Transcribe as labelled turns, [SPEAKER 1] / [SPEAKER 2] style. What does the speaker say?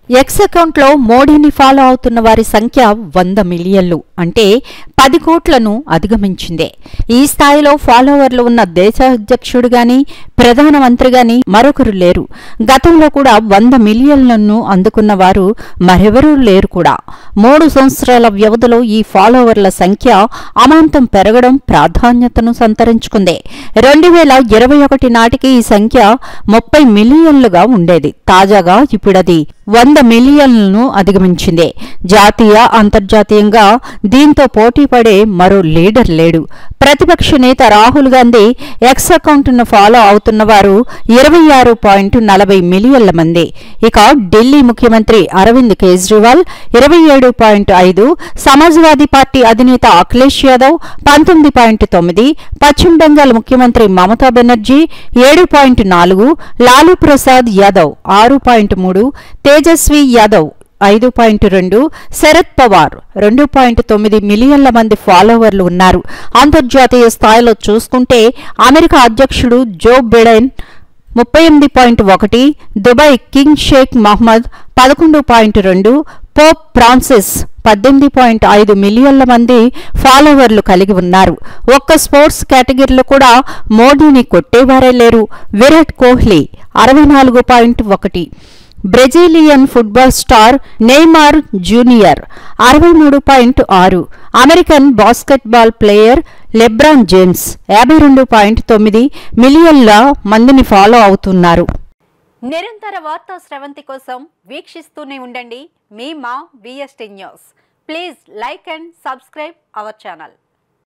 [SPEAKER 1] X అకౌంట్లో మోడీని follow అవుతున్న వారి సంఖ్య 100 మిలియన్లు అంటే 10 కోట్లను అధిగమించింది. ఈ స్థాయిలో ఫాలోవర్లు ఉన్న దేశాధ్యక్షుడు గాని ప్రధానమంత్రి గాని మరొకరు లేరు. గతంలో కూడా 100 మిలియన్లను అందుకున్న వారు మరెవరూ లేరు కూడా. 3 సంవత్సరాల వ్యవధిలో ఈ ఫాలోవర్ల సంఖ్య అమాంతం పెరగడం ప్రాధాన్యతను సంతరించుకుంది. 2021 నాటికి ఈ సంఖ్య 30 మిలియన్లుగా ఉండేది. తాజాగా ఇప్పుడది 100 మిలియన్లను అధిగమించింది. జాతీయ అంతర్జాతీయంగా దీంతో పోటీపడే మరో లీడర్ లేడు. ప్రతిపక్ష నేత రాహుల్ గాంధీ ఎక్స్ అకౌంట్ను ఫాలో అవుతున్న వారు 26.40 మిలియన్ల మంది. ఇక ఢిల్లీ ముఖ్యమంత్రి అరవింద్ కేజ్రీవాల్ 27.5, సమాజ్వాదీ పార్టీ అధినేత అఖిలేష్ యాదవ్ 19.9, పశ్చిమ బెంగాల్ ముఖ్యమంత్రి మమతా బెనర్జీ 7.4, లాలూ ప్రసాద్ యాదవ్ 6.3, తేజస్వి యాదవ్ 5.2, శరద్ పవార్ 2.9 మిలియన్ల మంది ఫాలోవర్లు ఉన్నారు. అంతర్జాతీయ స్థాయిలో చూసుకుంటే అమెరికా అధ్యక్షుడు Joe Biden 38.1, Dubai king Sheikh Mohammed 11.2, Pope Francis 18.5 మిలియన్ల మంది ఫాలోవర్లు కలిగి ఉన్నారు. ఒక్క స్పోర్ట్స్ కేటగిరీలో కూడా మోడీని కొట్టేవారే లేరు. Virat Kohli 64.1, Brazilian football star Neymar junior 63.6, American basketball player LeBron James 52.9 మిలియన్ల మందిని ఫాలో అవుతున్నారు. నిరంతర వార్తా స్రవంతి కోసం వీక్షిస్తూనే ఉండండి మీ మా VST news. Please like and subscribe our channel.